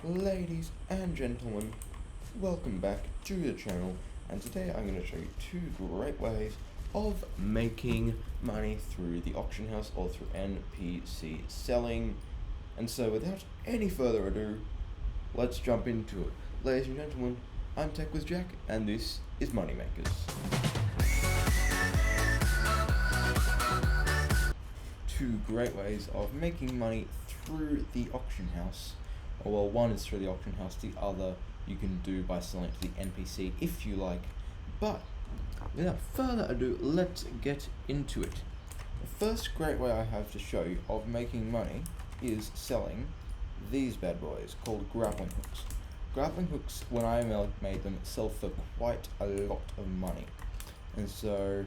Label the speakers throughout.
Speaker 1: Ladies and gentlemen, welcome back to the channel, and today I'm going to show you two great ways of making money through the auction house or through NPC selling. And so without any further ado, let's jump into it. Ladies and gentlemen, I'm Tech with Jack, and this is Moneymakers. Two great ways of making money through the auction house. Well, one is through the auction house, the other you can do by selling it to the NPC if you like. But without further ado, let's get into it. The first great way I have to show you of making money is selling these bad boys called grappling hooks. Grappling hooks, when I made them, sell for quite a lot of money. And so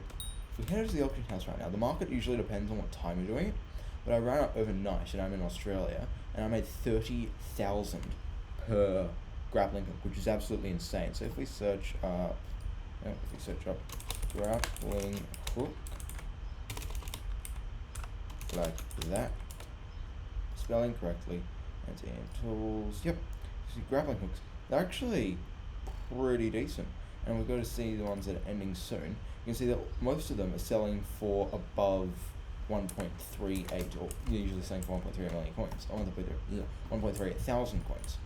Speaker 1: if we head to the auction house right now, the market usually depends on what time you're doing it, but I ran it overnight and I'm in Australia, and I made 30,000 per grappling hook, which is absolutely insane. So if we search up grappling hook like that, spelling correctly, and tools, yep, see grappling hooks, they're actually pretty decent. And we're going to see the ones that are ending soon. You can see that most of them are selling for above 1.38, or usually selling for 1.3 million coins, 1.38 thousand coins,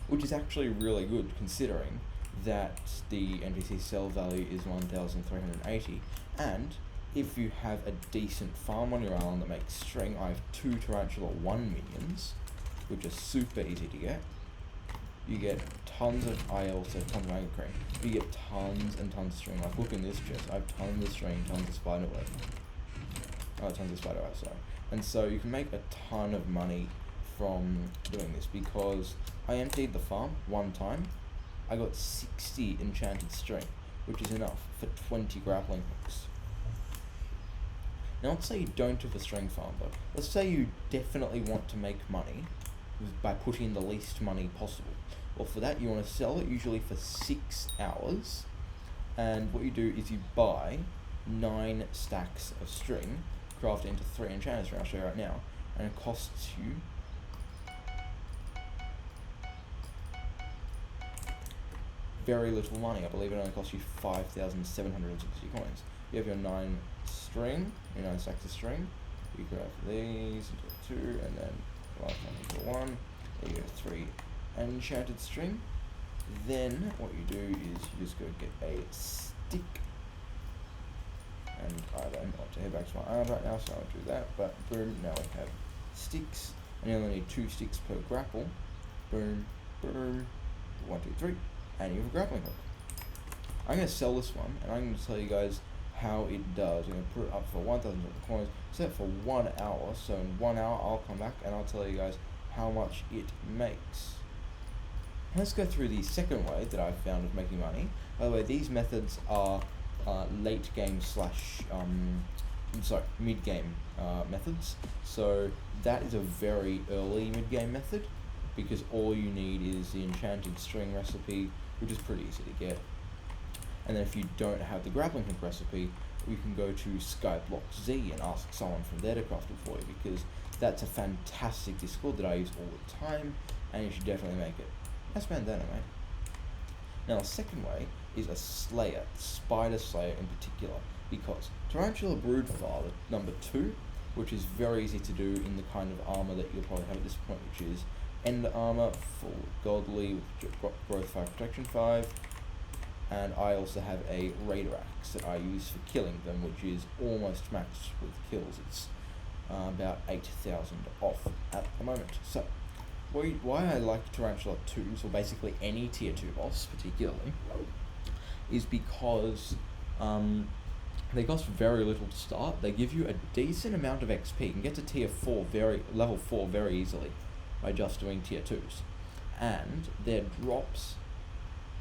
Speaker 1: which is actually really good considering that the NPC sell value is 1,380, and if you have a decent farm on your island that makes string, I have 2 Tarantula 1 minions, which are super easy to get. You get tons of tons of Mega Cream. You get tons and tons of string. Like, look in this chest, I have tons of string, tons of spiderweb. Tons of spiderweb, sorry. And so you can make a ton of money from doing this, because I emptied the farm one time. I got 60 enchanted string, which is enough for 20 grappling hooks. Now let's say you don't have a string farm though. Let's say you definitely want to make money by putting in the least money possible. Well, for that you want to sell it usually for 6 hours, and what you do is you buy 9 stacks of string, craft it into 3 enchanted string, I'll show you right now, and it costs you very little money. I believe it only costs you 5,760 coins. You have your 9 string, your 9 stacks of string, you craft these into 2, and then last one into 1, you get 3 enchanted string. Then what you do is you just go get a stick, and I don't want to head back to my island right now, so I won't do that, but boom, now we have sticks, and you only need 2 sticks per grapple. Boom, boom, 1, 2, 3, and you have a grappling hook. I'm going to sell this one, and I'm going to tell you guys how it does. I'm going to put it up for 1,000 coins, set for 1 hour, so in 1 hour I'll come back and I'll tell you guys how much it makes. Let's go through the second way that I've found of making money. By the way, these methods are late game slash mid game methods. So that is a very early mid game method, because all you need is the enchanted string recipe, which is pretty easy to get. And then if you don't have the grappling hook recipe, you can go to Skyblock Z and ask someone from there to craft it for you, because that's a fantastic Discord that I use all the time, and you should definitely make it. Nice bandana, mate. Now the second way is a Slayer, Spider Slayer in particular, because Tarantula Broodfather number 2, which is very easy to do in the kind of armor that you'll probably have at this point, which is End Armor, full Godly with Growth 5, Protection 5, and I also have a Raider Axe that I use for killing them, which is almost maxed with kills. It's about 8,000 off at the moment. So why I like Tarantula 2s, or basically any tier 2 boss particularly, is because they cost very little to start. They give you a decent amount of XP. You can get to level 4 very easily by just doing tier 2s. And their drops,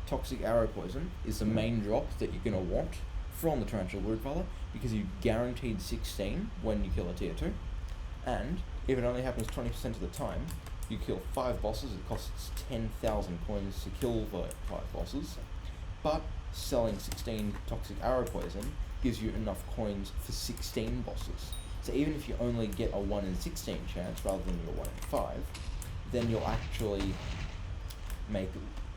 Speaker 1: Toxic Arrow Poison is the main drop that you're going to want from the Tarantula Broodfather, because you guaranteed 16 when you kill a tier 2. And if it only happens 20% of the time, you kill 5 bosses, it costs 10,000 coins to kill the 5 bosses, but selling 16 Toxic Arrow Poison gives you enough coins for 16 bosses. So even if you only get a 1 in 16 chance rather than your 1 in 5, then you'll actually make,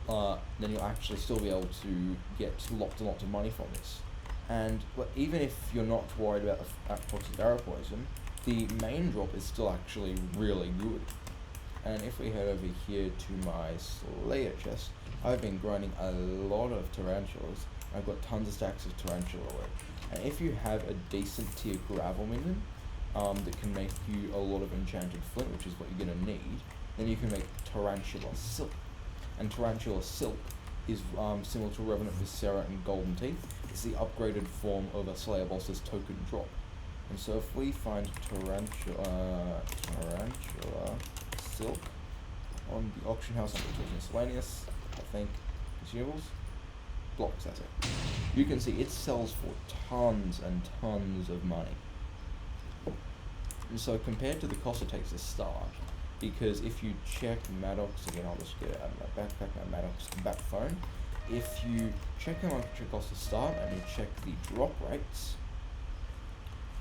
Speaker 1: then you'll actually still be able to get lots and lots of money from this. And even if you're not worried about the toxic arrow poison, the main drop is still actually really good. And if we head over here to my Slayer chest, I've been grinding a lot of tarantulas. I've got tons of stacks of tarantula wood. And if you have a decent tier gravel minion that can make you a lot of enchanted flint, which is what you're going to need, then you can make tarantula silk. And tarantula silk is similar to Revenant Viscera and Golden Teeth. It's the upgraded form of a Slayer boss's token drop. And so if we find tarantula silk on the auction house under miscellaneous, I think, consumables, blocks, that's it. You can see it sells for tons and tons of money. And so compared to the cost it takes to start, because if you check Maddox, again I'll just get it out of my backpack, my Maddox back phone, if you check how much it costs to start and you check the drop rates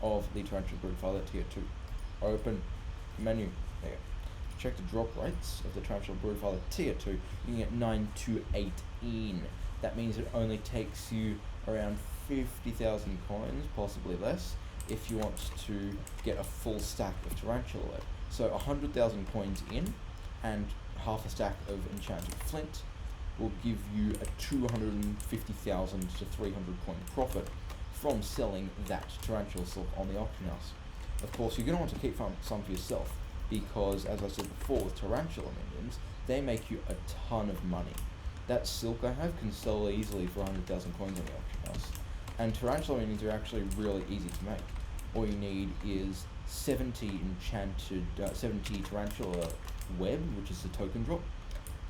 Speaker 1: of the Tarantula Broodfather tier 2, open menu, there you go. Check the drop rates of the Tarantula Broodfather tier 2, you can get 9 to 18. That means it only takes you around 50,000 coins, possibly less, if you want to get a full stack of Tarantula lead. So 100,000 coins in, and half a stack of enchanted flint will give you a 250,000 to 300 coin profit from selling that tarantula silk on the auction house. Of course, you're going to want to keep some for yourself, because as I said before, with tarantula minions, they make you a ton of money. That silk I have can sell easily for 100,000 coins on the auction house. And tarantula minions are actually really easy to make. All you need is 70 tarantula web, which is the token drop,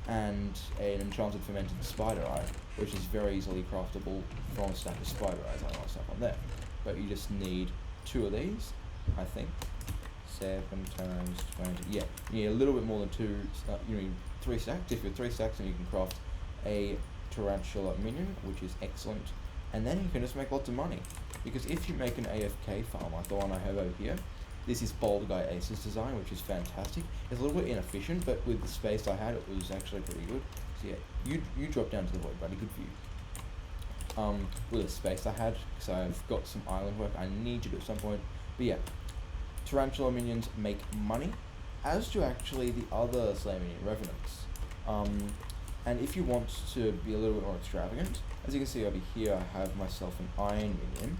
Speaker 1: and an enchanted fermented spider eye, which is very easily craftable from a stack of spider eyes. I want stuff on there. But you just need 2 of these, I think. 7 times 20. Yeah, you need a little bit more than 2. You need 3 stacks. If you're 3 stacks, then you can craft a tarantula minion, which is excellent. And then you can just make lots of money. Because if you make an AFK farm, like the one I have over here, this is Bold Guy Ace's design, which is fantastic. It's a little bit inefficient, but with the space I had, it was actually pretty good. So yeah, you drop down to the void, buddy. Good for you. With the space I had, because I've got some island work I need to do at some point. But yeah, tarantula minions make money, as do actually the other Slayer minion revenants. And if you want to be a little bit more extravagant, as you can see over here, I have myself an iron minion.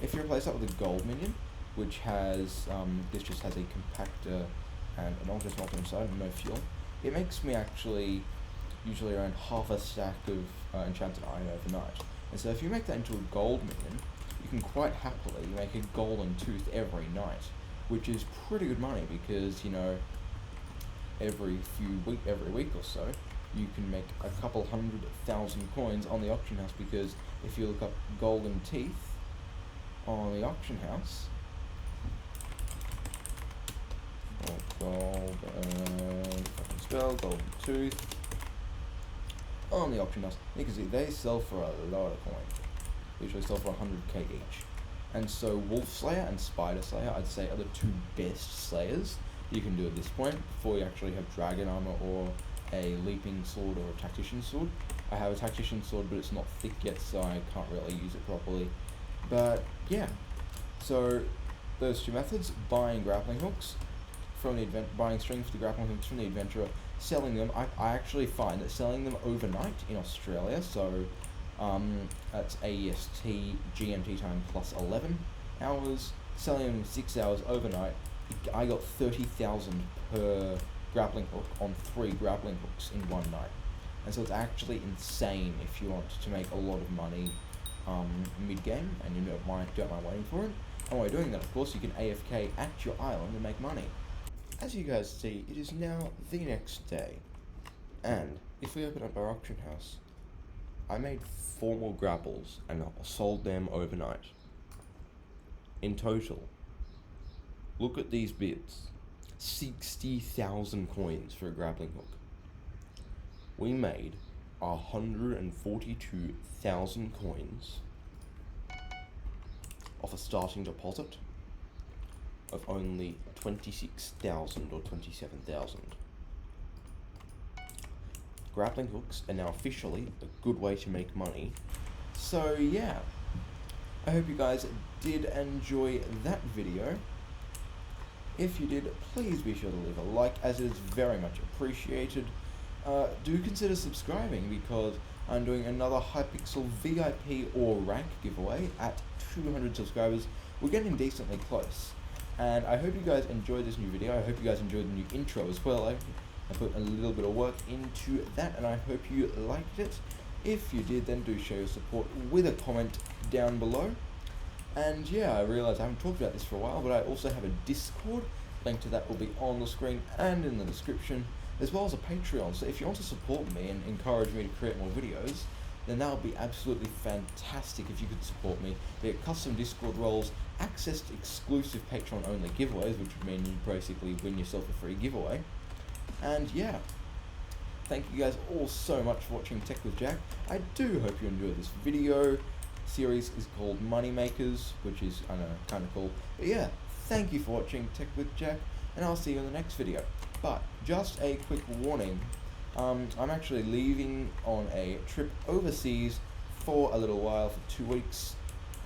Speaker 1: If you replace that with a gold minion, which has, this just has a compactor and an ultra smelter inside and no fuel, it makes me actually usually around half a stack of enchanted iron overnight. And so if you make that into a gold minion, you can quite happily make a golden tooth every night, which is pretty good money, because, you know, every week or so, you can make a couple 100,000 coins on the auction house, because if you look up golden teeth on the auction house, golden tooth on the auction house, you can see they sell for a lot of coins. They usually sell for 100k each. And so Wolf Slayer and Spider Slayer, I'd say, are the 2 best Slayers you can do at this point, before you actually have Dragon Armor or a Leaping Sword or a Tactician Sword. I have a Tactician Sword, but it's not thick yet, so I can't really use it properly. But yeah, so those 2 methods: buying grappling hooks from the buying strings for the grappling hooks from the adventurer, selling them. I actually find that selling them overnight in Australia, so that's AEST GMT time plus 11 hours, selling them 6 hours overnight, I got 30,000 per grappling hook on 3 grappling hooks in one night. And so it's actually insane if you want to make a lot of money mid-game and you don't mind waiting for it. And while you're doing that, of course, you can AFK at your island and make money. As you guys see, it is now the next day, and if we open up our auction house, I made 4 more grapples and sold them overnight. In total, look at these bids. 60,000 coins for a grappling hook. We made 142,000 coins off a starting deposit of only 26,000 or 27,000. grappling hooks are now officially a good way to make money. So yeah, I hope you guys did enjoy that video. If you did, please be sure to leave a like, as it is very much appreciated. Do consider subscribing, because I'm doing another Hypixel VIP or rank giveaway at 200 subscribers. We're getting decently close. And I hope you guys enjoyed this new video. I hope you guys enjoyed the new intro as well. I put a little bit of work into that, and I hope you liked it. If you did, then do show your support with a comment down below. And yeah, I realise I haven't talked about this for a while, but I also have a Discord. Link to that will be on the screen and in the description, as well as a Patreon. So if you want to support me and encourage me to create more videos, then that would be absolutely fantastic if you could support me. Be it custom Discord roles, access to exclusive Patreon only giveaways, which would mean you basically win yourself a free giveaway. And yeah, thank you guys all so much for watching Tech with Jack. I do hope you enjoyed this video. Series is called Moneymakers, which is, I know, kind of cool. But yeah, thank you for watching Tech with Jack, and I'll see you in the next video. But just a quick warning, I'm actually leaving on a trip overseas for a little while, for 2 weeks,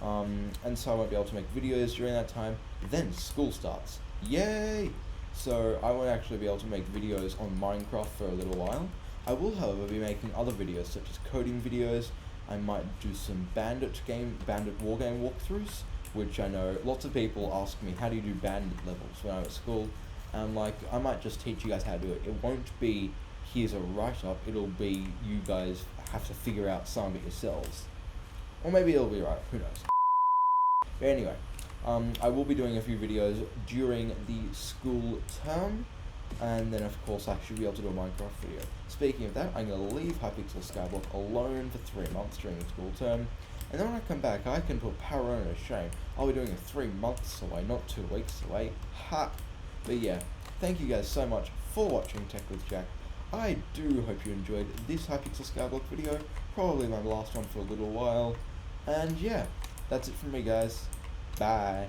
Speaker 1: and so I won't be able to make videos during that time. Then school starts. Yay! So I won't actually be able to make videos on Minecraft for a little while. I will, however, be making other videos, such as coding videos. I might do some Bandit war game walkthroughs, which I know lots of people ask me, how do you do Bandit levels when I'm at school? And like, I might just teach you guys how to do it. It won't be, here's a write-up, it'll be you guys have to figure out some of it yourselves. Or maybe it'll be right, who knows. But anyway, I will be doing a few videos during the school term, and then of course I should be able to do a Minecraft video. Speaking of that, I'm going to leave Hypixel Skyblock alone for 3 months during the school term, and then when I come back I can put Power on a shame. I'll be doing it 3 months away, not 2 weeks away. Ha! But yeah, thank you guys so much for watching Tech with Jack. I do hope you enjoyed this Hypixel Skyblock video, probably my last one for a little while. And yeah, that's it from me guys. Bye.